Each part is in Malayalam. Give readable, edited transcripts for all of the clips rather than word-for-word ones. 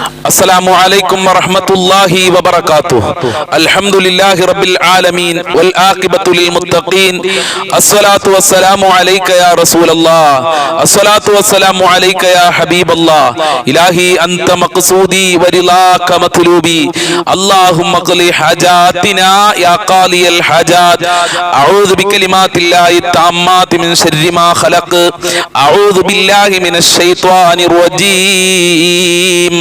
السلام عليكم ورحمة الله وبركاته. الحمد لله رب العالمين والعاقبة للمتقين. الصلاة والسلام عليك يا رسول الله. الصلاة والسلام عليك يا حبيب الله. إلهي أنت مقصودي ورضاك مطلوبي. اللهم اقض حاجاتنا يا قاضي الحاجات. أعوذ بكلمات الله التامات من شر ما خلق. أعوذ بالله من الشيطان الرجيم.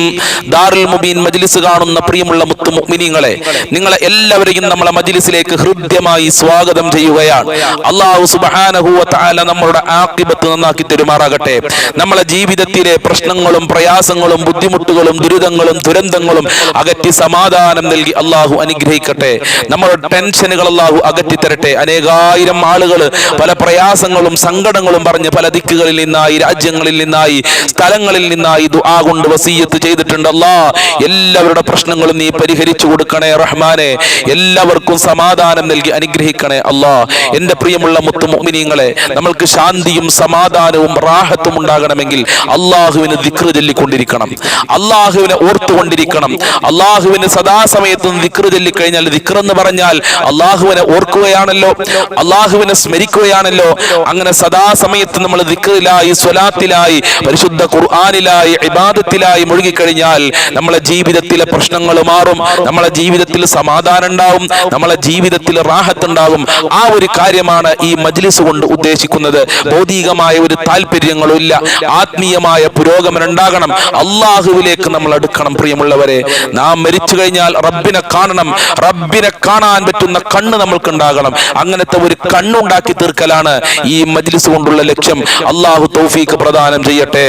ദാറുൽ മുബീൻ മജ്ലിസ് കാണുന്ന പ്രിയമുള്ള മുത്തു മുഅ്മിനീങ്ങളെ, നിങ്ങളെ എല്ലാവരെയും നമ്മളെ മജ്ലിസിലേക്ക് ഹൃദ്യമായി സ്വാഗതം ചെയ്യുകയാണ്. അല്ലാഹു സുബ്ഹാനഹു വ തആല നമ്മുടെ ആഖിബത്ത് നന്നാക്കി തരുമാറാകട്ടെ. നമ്മളെ ജീവിതത്തിലെ പ്രശ്നങ്ങളും പ്രയാസങ്ങളും ബുദ്ധിമുട്ടുകളും ദുരിതങ്ങളും ദുരന്തങ്ങളും അകറ്റി സമാധാനം നൽകി അല്ലാഹു അനുഗ്രഹിക്കട്ടെ. നമ്മുടെ ടെൻഷനുകൾ അല്ലാഹു അകറ്റി തരട്ടെ. അനേകായിരം ആളുകൾ പല പ്രയാസങ്ങളും സങ്കടങ്ങളും പറഞ്ഞ് പല ദിക്കുകളിൽ നിന്നായി, രാജ്യങ്ങളിൽ നിന്നായി, സ്ഥലങ്ങളിൽ നിന്നായി ദുആ കൊണ്ട് വസിയ്യത്ത് ചെയ്തിട്ടുണ്ട്. എല്ലാവരുടെ പ്രശ്നങ്ങളും നീ പരിഹരിച്ചു കൊടുക്കണേ റഹ്മാനെ. എല്ലാവർക്കും സമാധാനം നൽകി അനുഗ്രഹിക്കണേ അല്ലാ. എന്റെ പ്രിയമുള്ള മുത്തു മുഅ്മിനീങ്ങളെ, നമ്മൾക്ക് ശാന്തിയും സമാധാനവും റാഹത്തും ഉണ്ടാകണമെങ്കിൽ അള്ളാഹുവിന് ദിക്ർ ചൊല്ലിക്കൊണ്ടിരിക്കണം, അള്ളാഹുവിനെ ഓർത്തുകൊണ്ടിരിക്കണം. അള്ളാഹുവിന് സദാസമയത്തും ദിക്ർ ചൊല്ലിക്കഴിഞ്ഞാൽ, ദിക്ർ എന്ന് പറഞ്ഞാൽ അള്ളാഹുവിനെ ഓർക്കുകയാണല്ലോ, അള്ളാഹുവിനെ സ്മരിക്കുകയാണല്ലോ. അങ്ങനെ സദാസമയത്ത് നമ്മൾ ദിക്റിലായി, സ്വലാത്തിലായി, പരിശുദ്ധ ഖുർആനിലായി, ഇബാദത്തിലായി മുഴുകിക്കഴിഞ്ഞാൽ നമ്മളെ ജീവിതത്തിലെ പ്രശ്നങ്ങൾ മാറും, നമ്മളെ ജീവിതത്തിൽ സമാധാനം ഉണ്ടാവും, നമ്മളെ ജീവിതത്തിൽ റാഹത്ത് ഉണ്ടാകും. ആ ഒരു കാര്യമാണ് ഈ മജ്ലിസ് കൊണ്ട് ഉദ്ദേശിക്കുന്നത്. ഭൗതികമായ ഒരു താല്പര്യങ്ങളും ഇല്ല, ആത്മീയമായ പുരോഗമനം ഉണ്ടാകണം. അള്ളാഹുവിലേക്ക് നമ്മൾ അടുക്കണം. പ്രിയമുള്ളവരെ, നാം മരിച്ചു കഴിഞ്ഞാൽ റബ്ബിനെ കാണണം. റബ്ബിനെ കാണാൻ പറ്റുന്ന കണ്ണ് നമ്മൾക്ക് ഉണ്ടാകണം. അങ്ങനത്തെ ഒരു കണ്ണുണ്ടാക്കി തീർക്കലാണ് ഈ മജ്ലിസ് കൊണ്ടുള്ള ലക്ഷ്യം. അള്ളാഹു തൗഫീഖ് പ്രദാനം ചെയ്യട്ടെ.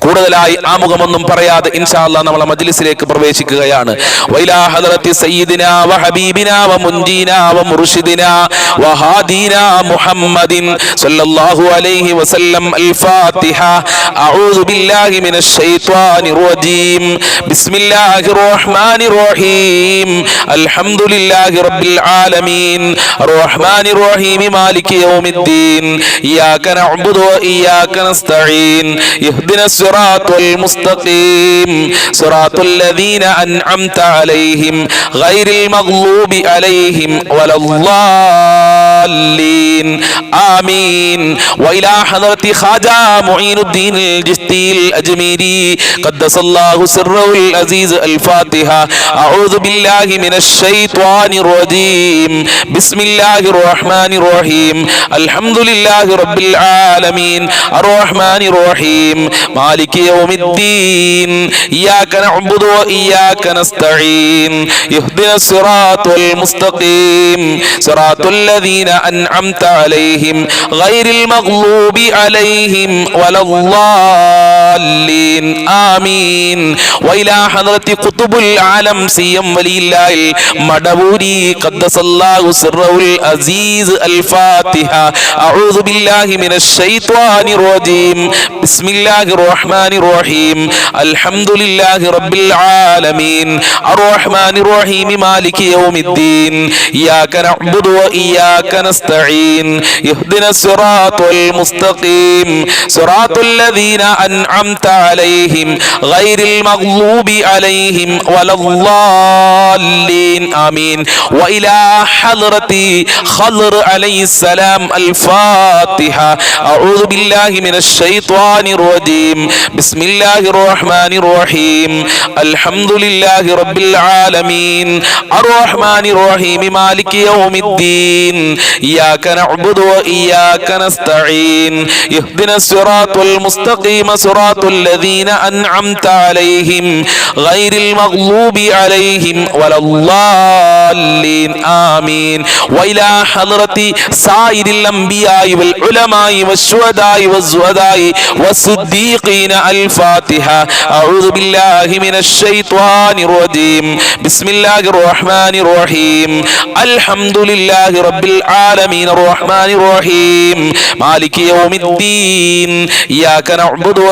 കൂടുതലായി ആമുഖമൊന്നും പറയാതെ ഇൻഷാ അല്ലാഹ് നമ്മളെ മജ്ലിസിലേക്ക് പ്രവേശിക്കുകയാണ്. വൈലാ ഹദറത്തി സയ്യിദിനാ വ ഹബീബിനാ വ മുൻജീനാ വ മുർഷിദിനാ വ ഹാദീനാ മുഹമ്മദിൻ സല്ലല്ലാഹു അലൈഹി വസല്ലം. അൽ ഫാത്തിഹ. അഊദു ബില്ലാഹി മിനശ് ശൈത്വാനിർ റജീം. ബിസ്മില്ലാഹിർ റഹ്മാനിർ റഹീം. അൽഹംദുലില്ലാഹി റബ്ബിൽ ആലമീൻ. അർറഹ്മാനിർ റഹീം. മാലികി യൗമിദ്ദീൻ. ഇയ്യാക നഅ്ബുദു വ ഇയ്യാക നസ്തഈൻ. ഇഹ്ദിനസ് സിറാത്തുൽ മുസ്തഖീം. സിറാത്തുൽ ലദീന അൻഅംത അലൈഹിം ഗൈറിൽ മഗ്ലൂബി അലൈഹിം വലദ്ദാല്ലീൻ. ആമീൻ. വഇലാ ഹദറത്തി ഖാജാ മുഈനുദ്ദീൻ അൽ ജിസ്തിൽ അജ്മീരി ഖദ്ദസല്ലാഹു സിർറഹുൽ അസീസ്. അൽ ഫാത്തിഹ. അഊദു ബില്ലാഹി മിനശ് ശൈത്വാനിർ റജീം. ബിസ്മില്ലാഹിർ റഹ്മാനിർ റഹീം. അൽഹംദുലില്ലാഹി റബ്ബിൽ ആലമീൻ. അർറഹ്മാനിർ റഹീം. മാലികി യൗമിദ്ദീൻ. ഇയ്യാക നഅ്ബുദു വ ഇയ്യാക നസ്തഈൻ. ഇഹ്ദിനസ് സിറാത്തുൽ മുസ്തഖീം. സിറാത്തുൽ ലദീന അൻഅംത അലൈഹിം ഗൈറിൽ മഗ്ലൂബി അലൈഹിം വലദ്ദാല്ലീൻ. ആമീൻ. വഇലാ ഹദറത്തി ഖുതുബുൽ ആലം സിയം വലില്ലാഹിൽ മദബൂരി ഖദ്ദസല്ലാഹു സിർറഹുൽ അസീസ്. അൽ ഫാത്തിഹ. അഊദു ബില്ലാഹി മിനശ് ശൈത്വാനിർ റജീം. ബിസ്മില്ലാഹിർ റഹ്മാനിർ റഹീം. അൽഹംദുലില്ലാഹി റബ്ബിൽ ആലമീൻ. അർറഹ്മാനിർ റഹീം. മാലികി യൗമിദ്ദീൻ. ഇയ്യാക നഅ്ബുദു വ ഇയ്യാക നസ്തഈൻ. ഇഹ്ദിനസ് സിറാത്തുൽ മുസ്തഖീം. സിറാത്തുൽ ലദീന അൻഅംത അലൈഹിം ഗൈറിൽ മഗ്ലൂബി അലൈഹിം വലദ്ദാല്ലീൻ. ആമീൻ. വഇലാ ഹദറത്തി ഖദ്ർ അലൈഹിസ്സലാം. അൽ ഫാത്തിഹ. അഊദു ബില്ലാഹി മിനശ് ശൈത്വാനിർ റജീം. ബിസ്മില്ലാഹിർ റഹ്മാനിർ റഹീം. അൽഹംദുലില്ലാഹി റബ്ബിൽ ആലമീൻ. അർറഹ്മാനിർ റഹീം. മാലികി യൗമിദ്ദീൻ. ഇയ്യാക നഅ്ബുദു വ ഇയ്യാക നസ്തഈൻ. ഇഹ്ദിനസ് സിറാത്തുൽ മുസ്തഖീം. സിറാത്തുൽ ലദീന അൻഅംത അലൈഹിം ഗൈറിൽ മഗ്ലൂബി അലൈഹിം വലദ്ദാല്ലീൻ. ആമീൻ. വഇലാ ഹദറത്തി സായിരിൽ അംബിയാഇ വൽ ഉലമാഇ വശുഹദാഇ വസ്സുഹദാഇ വസ്സുദ്ദീഖീന. അൽ ഫാത്തിഹ. അഊദു ബില്ലാഹി മിനശ് ശൈത്വാനിർ റജീം. ബിസ്മില്ലാഹിർ റഹ്മാനിർ റഹീം. അൽഹംദുലില്ലാഹി റബ്ബിൽ ആലമീൻ. അർറഹ്മാനിർ റഹീം. മാലികി യൗമിദ്ദീൻ. ഇയ്യാക നഅ്ബുദു വ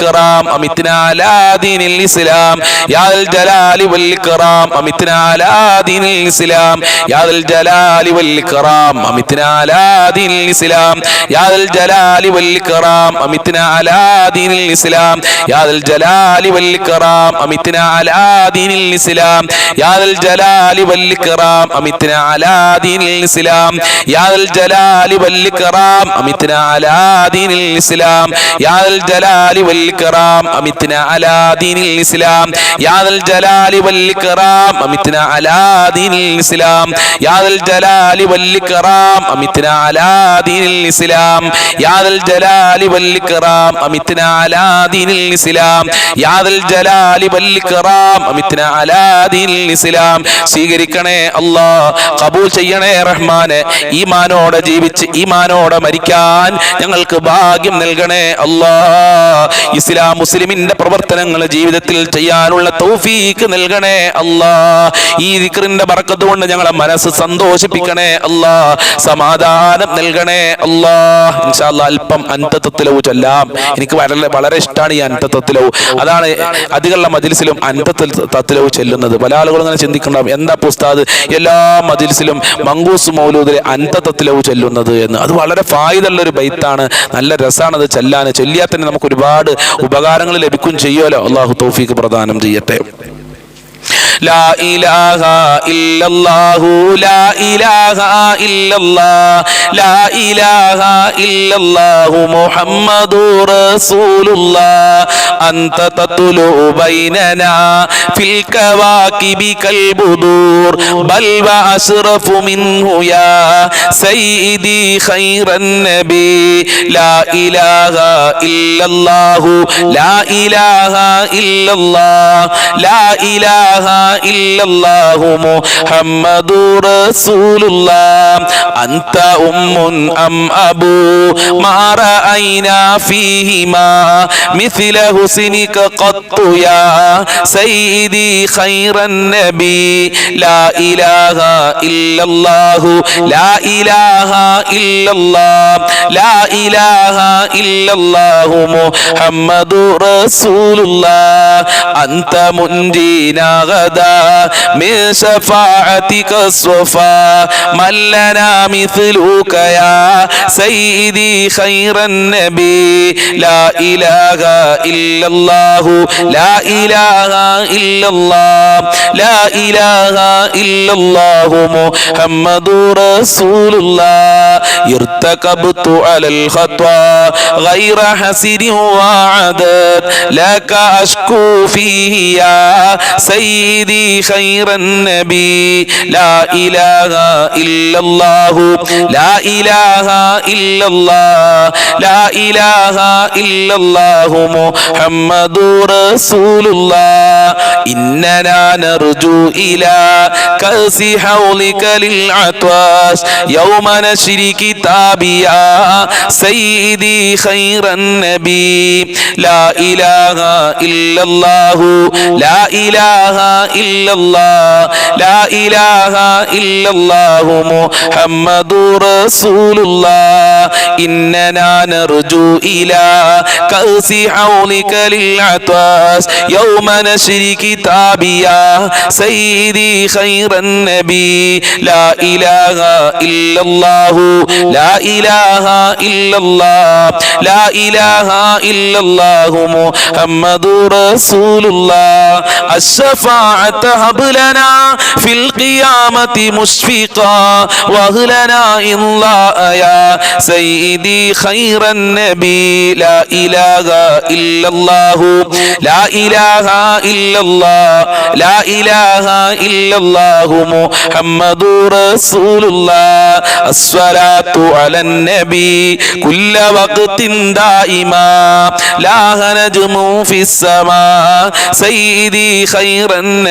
والإكرام أمتنا على دين الإسلام يا ذا الجلال والإكرام أمتنا على دين الإسلام يا ذا الجلال والإكرام أمتنا على دين الإسلام يا ذا الجلال والإكرام أمتنا على دين الإسلام يا ذا الجلال والإكرام أمتنا على دين الإسلام يا ذا الجلال والإكرام أمتنا على دين الإسلام يا ذا الجلال والإكرام أمتنا على دين الإسلام يا ذا الجلال والإكرام أمتنا على دين الإسلام يا ذا الجلال والإكرام أمتنا على دين الإسلام يا ذا الجلال والإكرام أمتنا على دين الإسلام يا ذا الجلال والإكرام أمتنا على دين الإسلام يا ذا الجلال والإكرام أمتنا على دين الإسلام സ്വീകരിക്കണേ അല്ലാഹ്, ഖബൂൽ ചെയ്യണേ റഹ്മാനെ. ഈമാനോടെ ജീവിച്ച് ഈമാനോടെ മരിക്കാൻ ഞങ്ങൾക്ക് ഭാഗ്യം നൽകണേ അല്ലാഹ്. ഇസ്ലാം മുസ്ലിമിന്റെ പ്രവർത്തനങ്ങൾ ജീവിതത്തിൽ ചെയ്യാനുള്ള തൗഫീക്ക് നൽകണേ അല്ലാഹ്. ഈ ദിക്റിന്റെ ബറക്കത്ത് കൊണ്ട് ഞങ്ങളെ മനസ്സ് സന്തോഷിപ്പിക്കണേ അല്ലാഹ്, സമാധാനം നൽകണേ അല്ലാഹ്. ഇൻഷാ അല്ലാഹ് അല്പം അൻതത്തത്ലൗ ചൊല്ലാം. എനിക്ക് വളരെ ഇഷ്ടമാണ് ഈ അൻതത്തത്ലൗ. അതാണ് അധികമുള്ള മജ്ലിസിലും അൻതത്തത്ലൗ ചെല്ലുന്നത്. പല ആളുകളും അങ്ങനെ ചിന്തിക്കണ്ടാവും, എന്താ ഉസ്താദ് എല്ലാ മജ്ലിസിലും മങ്കൂസ് മൗലൂദിലെ അൻതത്തത്ലൗ ചെല്ലുന്നത് എന്ന്. അത് വളരെ ഫായിദുള്ള ഒരു ബൈത്താണ്, നല്ല രസമാണ് അത് ചെല്ലാൻ. ചെല്ലിയാൽ തന്നെ നമുക്ക് ഒരുപാട് ഉപകാരങ്ങൾ ലഭിക്കും ചെയ്യുമല്ലോ. അള്ളാഹു തൗഫീഖ് പ്രദാനം ചെയ്യട്ടെ. لا إله إلا الله لا إله إلا الله لا إله إلا الله محمد رسول الله أنت تطلع بيننا في الكواكب كالبدور بل وأشرف منه يا سيدي خير النبي لا إله إلا الله لا إله إلا الله لا إله إلا الله محمد رسول الله أنت أم أم أبو ما رأينا فيهما مثل حسنك قط يا سيدي خير النبي لا إله إلا الله لا إله إلا الله لا إله إلا الله محمد رسول الله أنت منجينا غدا من شفاعتك الصفا من لنا مثلك يا سيدي خير النبي لا إله إلا الله لا إله إلا الله لا إله إلا الله محمد رسول الله ارتكبت على الخطا غير حسد وعدد لك أشكو فيه يا سيدي خير النبي لا إله إلا الله لا إله إلا الله لا إله إلا الله محمد رسول الله إننا نرجو إلى كأس حولك للعطاش يوم نشر كتابي يا سيدي خير النبي لا إله إلا الله لا إله إلا الله لا إله إلا الله محمد رسول الله إننا نرجو إلى كأس حولك للعطاش يوم نشر كتابي يا سيدي خير النبي لا إله إلا الله لا إله إلا الله لا إله إلا الله محمد رسول الله الشفاعة هب لنا في القيامة مشفقا وأهلنا إضلاء يا سيدي خير النبي لا إله إلا الله لا إله إلا الله لا إله إلا الله محمد رسول الله الصلاة على النبي كل وقت دائما لا نجم في السماء سيدي خير النبي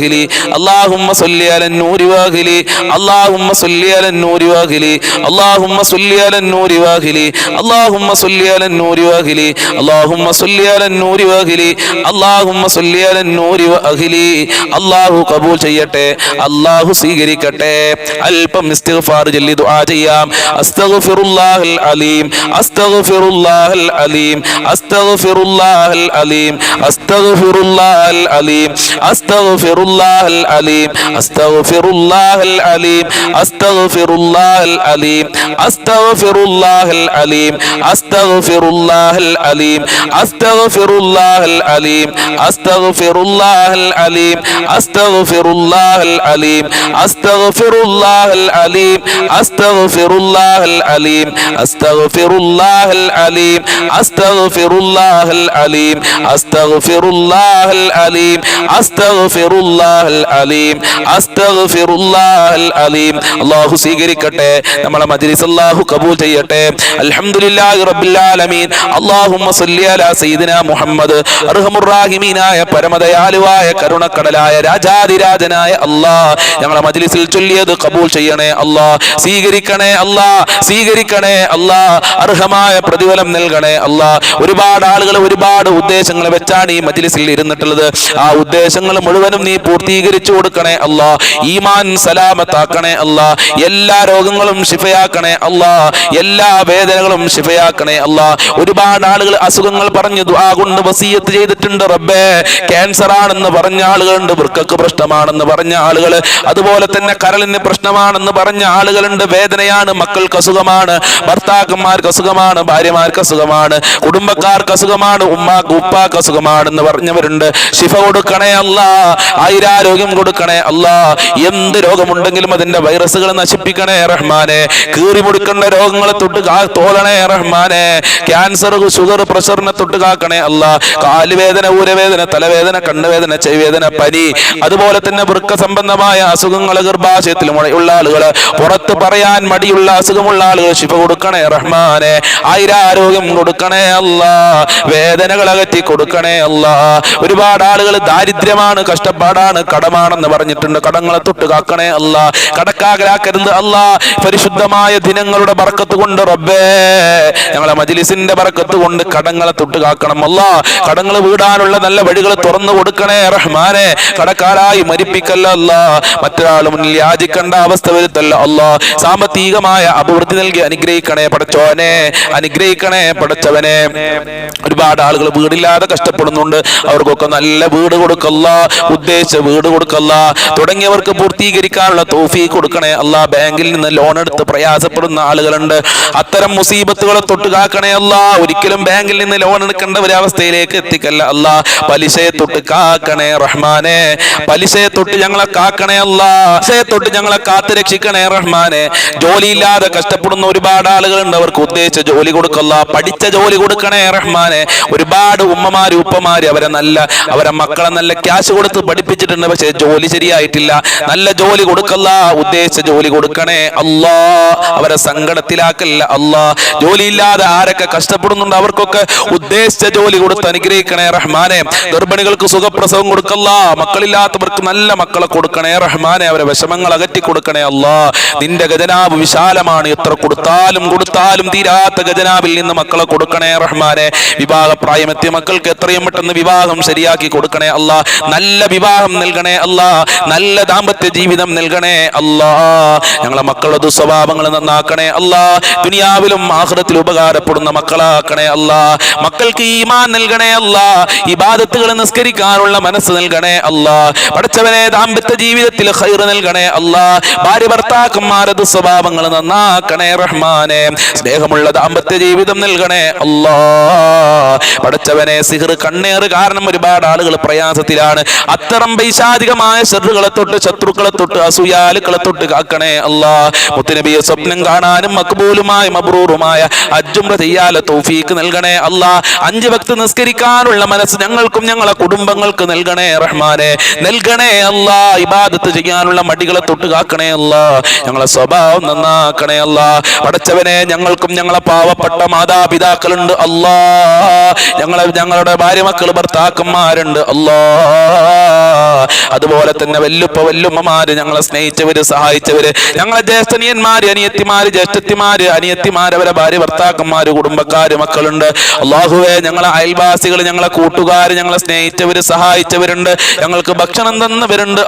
واغلي اللهم صل على النور واغلي اللهم صل على النور واغلي اللهم صل على النور واغلي اللهم صل على النور واغلي اللهم صل على النور واغلي اللهم صل على النور واغلി അല്ലാഹു ഖബൂൽ ചെയ്യട്ടെ അല്ലാഹു സ്വീകരിക്കട്ടെ അല്പം ഇസ്തിഗ്ഫാർ ചൊല്ലി ദുആ ചെയ്യാം അസ്തഗ്ഫിറുല്ലാഹൽ അലീം അസ്തഗ്ഫിറുല്ലാഹൽ അലീം അസ്തഗ്ഫിറുല്ലാഹൽ അലീം അസ്തഗ്ഫിറുല്ലാഹൽ അലീം അസ്തഗ്ഫിറുല്ലാഹൽ അലീം അസ്തഗ്ഫിറുല്ലാഹൽ അലീം അസ്തഗ്ഫിറുല്ലാഹൽ അലീം അസ്തഗ്ഫിറുല്ലാഹൽ അലീം അസ്തഗ്ഫിറുല്ലാഹൽ അലീം അസ്തഗ്ഫിറുല്ലാഹൽ അലീം അസ്തഗ്ഫിറുല്ലാഹൽ അലീം അസ്തഗ്ഫിറുല്ലാഹൽ അലീം അസ്തഗ്ഫിറുല്ലാഹൽ അലീം അസ്തഗ്ഫിറുല്ലാഹൽ അലീം അസ്തഗ്ഫിറുല്ലാഹൽ അലീം അസ്തഗ്ഫിറുല്ലാഹൽ അലീം അസ്തഗ്ഫിറുല്ലാഹൽ അലീം അസ്തഗ്ഫിറുല്ലാഹൽ അലീം അസ്തഗ്ഫിറുല്ലാഹൽ അലീം അല്ലാഹു സ്വീകരിക്കട്ടെ നമ്മളെ മജ്ലിസ് അല്ലാഹു ഖബൂൽ ചെയ്യട്ടെ അൽഹംദുലില്ലാഹി റബ്ബിൽ ആലമീൻ അല്ലാഹുമ്മ സ്വല്ലി അലാ സയ്യിദിനാ മുഹമ്മദ് അർഹമുർ റഹീമീനായ പരമദയാലുവായ കരുണക്കടലായ രാജാതിരാജനായ അല്ലാഹ് ഞങ്ങളെ മജ്ലിസിൽ ചൊല്ലിയത് ഖബൂൽ ചെയ്യണേ അല്ലാഹ് സ്വീകരിക്കണേ അല്ലാഹ് സ്വീകരിക്കണേ അല്ലാഹ് അർഹമായ പ്രതിഫലം നൽകണേ അല്ലാഹ് ഒരുപാട് ആളുകൾ ഒരുപാട് ഉദ്ദേശങ്ങൾ വെച്ചാണ് ഈ മജ്ലിസിൽ ഇരുന്നിട്ടുള്ളത് ആ ഉദ്ദേശങ്ങൾ മുഴുവനും നീ പൂർത്തീകരിച്ചു കൊടുക്കണേ അല്ലാഹ് ഈമാൻ സലാമത്താക്കണേ അല്ലാഹ് എല്ലാ രോഗങ്ങളും ശിഫയാക്കണേ അല്ലാഹ് എല്ലാ വേദനകളും ശിഫയാക്കണേ അല്ലാഹ് ഒരുപാട് ആളുകൾ അസുഖങ്ങൾ പറഞ്ഞു ദുആ കൊണ്ട് വസിയത്ത് ചെയ്തിട്ടുണ്ട് റബ്ബേ ക്യാൻസർ ആണെന്ന് പറഞ്ഞ ആളുകളുണ്ട് വൃക്കക്ക് പ്രശ്നമാണെന്ന് പറഞ്ഞ ആളുകൾ അതുപോലെ തന്നെ കരളിന് പ്രശ്നമാണെന്ന് പറഞ്ഞ ആളുകളുണ്ട് വേദനയാണ് മക്കൾക്ക് അസുഖമാണ് ഭർത്താക്കന്മാർക്ക് അസുഖമാണ് ഭാര്യമാർക്ക് അസുഖമാണ് കുടുംബക്കാർക്ക് അസുഖമാണ് ഉമ്മാക്ക് ഉപ്പാക്ക് അസുഖമാണെന്ന് പറഞ്ഞവരുണ്ട് ശിഫ കൊടുക്കണേ അല്ലാഹ് ആയിരാരോഗ്യം കൊടുക്കണേ അല്ലാഹ് എന്ത് രോഗമുണ്ടെങ്കിലും അതിന്റെ വൈറസുകൾ നശിപ്പിക്കണേ റഹ്മാനെ കീറി മുടുക്കേണ്ട രോഗങ്ങളെ തൊട്ട് തോലണേ റഹ്മാനെ ക്യാൻസർ ഷുഗർ പ്രഷറിനെ തൊട്ട് കാക്കണേ അല്ലാഹ് കാലുവേദന ഊരവേദന തലവേദന കണ്ണുവേദന ചെവിവേദന പനി അതുപോലെ തന്നെ വൃക്ക സംബന്ധമായ അസുഖങ്ങൾ ഗർഭാശയത്തിൽ ഉള്ള ആളുകൾ പുറത്ത് പറയാൻ മടിയുള്ള അസുഖമുള്ള ആളുകൾ ശിഫ കൊടുക്കണേ റഹ്മാനെ ആയിരാരോഗ്യം കൊടുക്കണേ അല്ലാഹ് വേദനകൾ അകറ്റി കൊടുക്കണേ അല്ലാഹ് ഒരുപാട് ആളുകൾ ദാരിദ്ര്യമാണ് കഷ്ടപ്പാടാണ് കടമാണെന്ന് പറഞ്ഞിട്ടുണ്ട് കടങ്ങളെ തൊട്ട് കാക്കണേ അല്ലാഹ് കടക്കാകലാക്കരുത് അല്ലാഹ് പരിശുദ്ധമായ ദിനങ്ങളുടെ ബർക്കത്ത് കൊണ്ട് റബ്ബേ ഞങ്ങളെ മജ്ലിസിന്റെ ബർക്കത്ത് കൊണ്ട് കടങ്ങളെ തൊട്ട് കാക്കണം അല്ലാഹ് കടങ്ങൾ വീടാനുള്ള നല്ല വഴികൾ തുറന്നു കൊടുക്കണേ റഹ്മാനെ കടക്കാരായി മരിപ്പിക്കല്ല അല്ലാഹ് മറ്റൊരാൾ മുന്നിൽ യാചിക്കേണ്ട അവസ്ഥ വരുത്തല്ല അല്ലാഹ് സാമ്പത്തികമായ അഭിവൃദ്ധി നൽകി അനുഗ്രഹിക്കണേ പടച്ചോനെ അനുഗ്രഹിക്കണേ പടച്ചവനെ ഒരുപാട് ആളുകൾ വീടില്ലാതെ കഷ്ടപ്പെടുന്നുണ്ട് അവർക്കൊക്കെ നല്ല വീട് കൊടുക്കല്ല ഉദ്ദേശിച്ച വീട് കൊടുക്കല്ല തുടങ്ങിയവർക്ക് പൂർത്തീകരിക്കാനുള്ള തൗഫീഖ് കൊടുക്കണേ അല്ലാഹ് ബാങ്കിൽ നിന്ന് ലോൺ എടുത്ത് പ്രയാസപ്പെടുന്ന ആളുകളുണ്ട് അത്തരം മുസീബത്തുകളെ തൊട്ട് കാക്കണേ അല്ലാഹ് ഒരിക്കലും ബാങ്കിൽ നിന്ന് ലോൺ എടുക്കേണ്ട ഒരു അവസ്ഥയിലേക്ക് എത്തിക്കല്ല അല്ലാഹ് പലിശയെ തൊട്ട് കാക്കണേ റഹ്മാനെ പലിശയെ തൊട്ട് ഞങ്ങളെ കാക്കണേ അല്ലാഹ് പലിശയെ തൊട്ട് ഞങ്ങളെ കാത്തു രക്ഷിക്കണേ റഹ്മാനെ ജോലിയില്ലാതെ കഷ്ടപ്പെടുന്ന ഒരുപാട് ആളുകളുണ്ട് അവർക്ക് ഉദ്ദേശിച്ച ജോലി കൊടുക്കല്ല പഠിച്ച ജോലി കൊടുക്കണേ റഹ്മാനെ ഒരുപാട് ഉമ്മമാര് ഉപ്പമാര് അവരെ മക്കളെ നല്ല ക്യാഷ് കൊടുത്ത് പഠിപ്പിച്ചിട്ടുണ്ട് പക്ഷെ ജോലി ശരിയായിട്ടില്ല നല്ല ജോലി കൊടുക്കല്ല ഉദ്ദേശിച്ച ജോലി കൊടുക്കണേ അല്ലാഹ് അവരെ സങ്കടത്തിലാക്കല്ല അല്ലാഹ് ജോലിയില്ലാതെ ആരൊക്കെ കഷ്ടപ്പെടുന്നുണ്ട് അവർക്കൊക്കെ ഉദ്ദേശിച്ച ജോലി കൊടുത്ത് അനുഗ്രഹിക്കണേ റഹ്മാനെ ഗർഭിണികൾക്ക് സുഖപ്രസവം കൊടുക്കല്ല മക്കളില്ലാത്തവർക്ക് നല്ല മക്കളെ കൊടുക്കണേ റഹ്മാനെ അവരെ വിഷമങ്ങൾ അകറ്റി കൊടുക്കണേ അല്ലാഹ് നിന്റെ ഖജനാവ് വിശാലമാണ് എത്ര കൊടുത്താലും തീരാത്ത ഖജനാവിൽ നിന്ന് മക്കളെ കൊടുക്കണേ റഹ്മാനെ വിവാഹപ്രായമെത്തിയ മക്കൾക്ക് എത്രയും പെട്ടെന്ന് വിവാഹം ശരിയാക്കി കൊടുക്കണേ അല്ലാഹ് നല്ല വിവാഹം നൽകണേ അല്ലാഹ് നല്ല ദാമ്പത്യ ജീവിതം നൽകണേ അല്ലാഹ് ഞങ്ങളെ മക്കളുടെ ദുസ്വഭാവങ്ങൾ നന്നാക്കണേ അല്ലാഹ് ദുനിയാവിലും ആഖിറത്തിലും ഉപകാരപ്പെടുന്ന മക്കളാക്കണേ അല്ലാഹ് മക്കൾക്ക് ഈമാൻ നൽകണേ അല്ലാഹ് ഇബാദത്തുകൾ നിസ്കരിക്കാനുള്ള മനസ്സ് നൽകണേ അല്ലാഹ് പഠിച്ചവനെ ദാമ്പത്യ ജീവിതത്തിൽ ഖൈർ നൽകണേ അല്ലാഹ് ഭാര്യ ഭർത്താക്കന്മാരുടെ ദുസ്വഭാവങ്ങൾ നന്നാക്കണേ റഹ്മാനെ സ്നേഹമുള്ള ദാമ്പത്യ ജീവിതം നൽകണേ അല്ലാഹ് പഠിച്ചവനെ സിഹ്ർ കണ്ണേറ് കാരണം ഒരുപാട് ആളുകൾ പ്രയാസത്തിലാണ് അത്തരം പൈശാചികമായ ശത്രുക്കളെ തൊട്ട് അസൂയാലുക്കളെ തൊട്ട് കാക്കണേ അല്ലാഹ് മുത്തുനബിയെ സ്വപ്നം കാണാനും മക്ബൂലുമായ മബ്രൂറുമായ ഹജ്ജ് ഉംറ ചെയ്യാനുള്ള തൗഫീഖ് നൽകണേ അല്ലാഹ് 5 വക്ത് നിസ്കരിക്കാനുള്ള മനസ്സ് ഞങ്ങൾക്കും ഞങ്ങളെ കുടുംബങ്ങൾക്ക് നൽകണേ റഹ്മാനെ നൽകണേ അല്ലാഹ് ഇബാദത്ത് ചെയ്യാനുള്ള മടികളെ തൊട്ട് കാക്കണേ അല്ലാഹ് ഞങ്ങളെ സ്വഭാവം നന്നാക്കണേ അല്ലാഹ് പഠിച്ചവനെ ഞങ്ങൾക്കും ഞങ്ങളെ പാവപ്പെട്ട മാതാപിതാക്കളുണ്ട് അല്ലാഹ് ഞങ്ങളുടെ ഭാര്യ മക്കൾ ഭർത്താക്കന്മാരുണ്ട് അല്ലാഹ് അതുപോലെ തന്നെ വല്ലുമ്മമാര്, ഞങ്ങളെ സ്നേഹിച്ചവര്, സഹായിച്ചവര്, ഞങ്ങളെ ജ്യേഷ്ഠനിയന്മാര്, അനിയത്തിമാര്, ജ്യേഷ്ഠത്തിമാര്, അനിയത്തിമാര്, അവരെ ഭാര്യ ഭർത്താക്കന്മാര്, കുടുംബക്കാര്, മക്കളുണ്ട്. അള്ളാഹുവേ, ഞങ്ങളെ അയൽവാസികൾ, ഞങ്ങളെ കൂട്ടുകാര്, ഞങ്ങളെ സ്നേഹിച്ചവര്, സഹായിച്ചവരുണ്ട്, ഞങ്ങൾക്ക് ഭക്ഷണം തന്നവരുണ്ട്.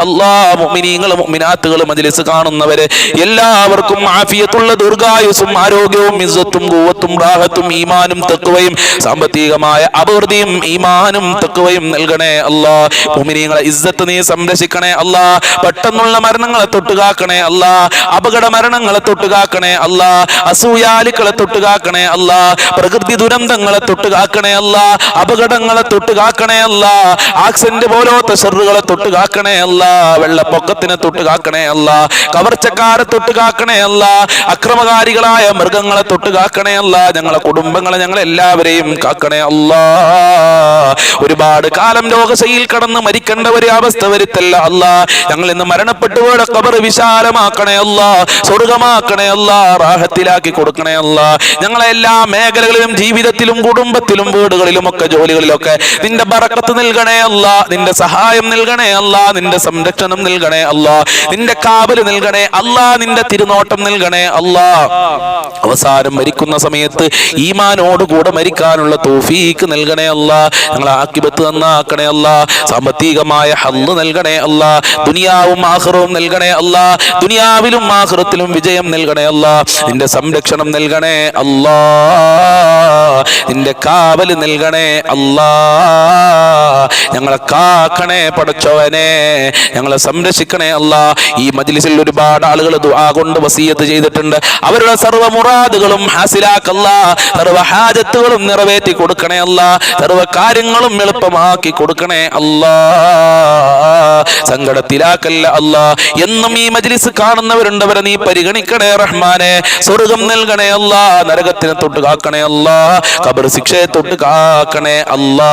മുഅ്മിനീങ്ങളും മുഅ്മിനാത്തുകളും മജ്ലിസ് കാണുന്നവര് എല്ലാവർക്കും ആഫിയത്തുള്ള ദീർഘായുസ്സും ആരോഗ്യവും ഇസ്സത്തും ഖുവത്തും റാഹത്തും ഈമാനും തഖ്വയും സാമ്പത്തികമായ അഭിവൃദ്ധിയും ഈമാനും തഖ്വയും നൽകണേ അല്ലാ. മുഅ്മിനീങ്ങളെ ഇസ്സത്ത് നീ സംരക്ഷിക്കണേ അല്ലാ. പെട്ടെന്നുള്ള മരണങ്ങളെ തൊട്ടുകാക്കണേ അല്ലാ. അപകട മരണങ്ങളെ തൊട്ടുകാക്കണേ അല്ലാ. അസൂയാലിക്കളെ തൊട്ടുകാക്കണേ അല്ലാ. പ്രകൃതി ദുരന്തങ്ങളെ തൊട്ടുകാക്കണേ അല്ലാ. അപകടങ്ങളെ തൊട്ടുകാക്കണേ അല്ലാ. ആക്സിഡന്റ് പോലത്തെ ഷർറുകളെ തൊട്ടുകാക്കണേ അല്ലാ. വെള്ളപ്പൊക്കത്തിനെ തൊട്ടുകാക്കണേ അല്ലാ. കവർച്ചക്കാരെ തൊട്ടുകാക്കണേ അല്ലാ. അക്രമകാരികളായ മൃഗങ്ങളെ തൊട്ടുകാക്കണേ അല്ലാ. ഞങ്ങളെ കുടുംബങ്ങളെ, ഞങ്ങളെല്ലാവരെയും കാക്കണേ അല്ലാ. ഒരുപാട് കാലം രോഗശയിൽ കടന്ന് മരിക്കേണ്ട ഒരു അവസ്ഥ വരുത്തല്ല അല്ലാ. ഞങ്ങൾ ഇന്ന് മരണപ്പെട്ടു പോയ ഖബർ വിശാലമാക്കണേ അല്ലാ. സ്വർഗമാക്കണേ അല്ലാ. റാഹത്തിലാക്കി കൊടുക്കണേ അല്ലാ. ഞങ്ങളെ എല്ലാ മേഖലകളിലും, ജീവിതത്തിലും, കുടുംബത്തിലും, വീടുകളിലും ഒക്കെ, ജോലികളിലൊക്കെ നിന്റെ ബറക്കത്ത് നൽകണേ അല്ലാ. നിന്റെ സഹായം നൽകണേ അല്ലാ. നിന്റെ സംരക്ഷണം നൽകണേ അല്ലാ. നിന്റെ കാവല് നൽകണേ അല്ലാ. നിന്റെ തിരുനോട്ടം നൽകണേ അല്ലാ. അവസാനം മരിക്കുന്ന സമയത്ത് ഈമാനോടുകൂടെ മരിക്കാനുള്ള തൗഫീക്ക് നൽകണേ അല്ലാ. ഞങ്ങളെ ആഖിബത്ത് നന്നാക്കണേ അല്ലാ. സാമ്പത്തികമായ ഹല്ല് നൽകണേ അല്ലാ. ദുനിയാവും ആഖിറവും നൽകണേ അല്ലാ. ദുനിയാവിലും ആഖിറത്തിലും വിജയം നൽകണേ അല്ലാ. നിന്റെ സംരക്ഷണം നൽകണേ അല്ലാ. നിന്റെ കാവല് നൽകണേ അല്ലാ. ഞങ്ങളെ കാക്കണേ പടച്ചോനെ, ഞങ്ങളെ സംരക്ഷിക്കണേ അല്ലാ. ഈ മജ്ലിസിൽ ഒരുപാട് ആളുകൾ ദുആ കൊണ്ട് വസിയത്ത് ചെയ്തിട്ടുണ്ട്. അവരുടെ സർവ്വ മുറാദുകളും ഹാസിലാക്കല്ലാ. സർവ്വ ഹാജത്തുകളും നിറവേറ്റി കൊടുക്കണേ അല്ലാ. സർവ്വ കാര്യങ്ങളും എളുപ്പമാക്കി കൊടുക്കണേ അല്ലാ. സങ്കടത്തിലാക്കല്ല അല്ലാ. എന്നും ഈ മജ്ലിസ് കാണുന്നവരുണ്ട്, അവരെ നീ പരിഗണിക്കണേ റഹ്മാനെ. സ്വർഗം നൽകണേ അല്ലാ. നരകത്തിനെ തൊട്ട് കാക്കണേ അല്ലാ. ഖബർ ശിക്ഷയെ തൊട്ട് കാക്കണേ അല്ലാ.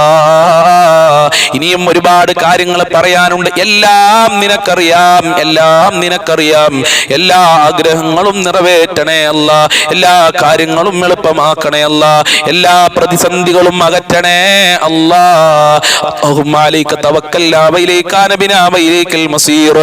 ഇനിയും ഒരുപാട് കാര്യങ്ങൾ പറയാനുണ്ട്. എല്ലാം നിനക്കറിയാം, എല്ലാം നിനക്കറിയാം. എല്ലാ ആഗ്രഹങ്ങളും നിറവേറ്റണേ അല്ലാ. എല്ലാ കാര്യങ്ങളും എളുപ്പമാക്കണേ അല്ലാ. എല്ലാ പ്രതിസന്ധികളും അകറ്റണേ അല്ലാ. اللهم عليك توكلنا وإليك أنبنا وإليك المصير.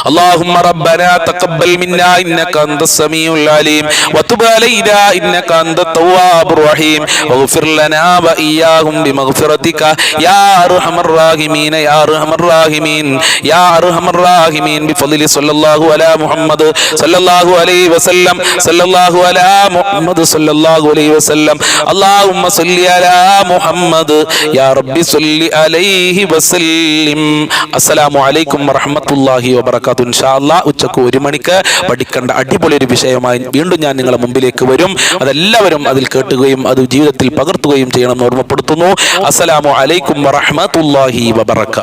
اللهم ربنا تقبل منا إنك أنت السميع العليم وتب علينا إنك أنت التواب الرحيم واغفر لنا وإياهم بمغفرتك يا أرحم الراحمين يا أرحم الراحمين يا أرحم الراحمين بفضل صلى الله على محمد صلى الله عليه وسلم صلى الله على محمد صلى الله عليه وسلم اللهم صل على محمد يا رب صل عليه وسلم. السلام عليكم ورحمة الله وبركاته. ഇൻഷാ അല്ലാഹ് ഉച്ചക്ക് 1 മണിക്ക് പഠിക്കേണ്ട അടിപൊളി ഒരു വിഷയമായി വീണ്ടും ഞാൻ നിങ്ങളുടെ മുമ്പിലേക്ക് വരും. അതെല്ലാവരും അതിൽ കേട്ടുകയും അത് ജീവിതത്തിൽ പകർത്തുകയും ചെയ്യണമെന്ന് ഓർമ്മപ്പെടുത്തുന്നു. അസ്സലാമു അലൈക്കും വറഹ്മത്തുള്ളാഹി വബറകാതുഹു.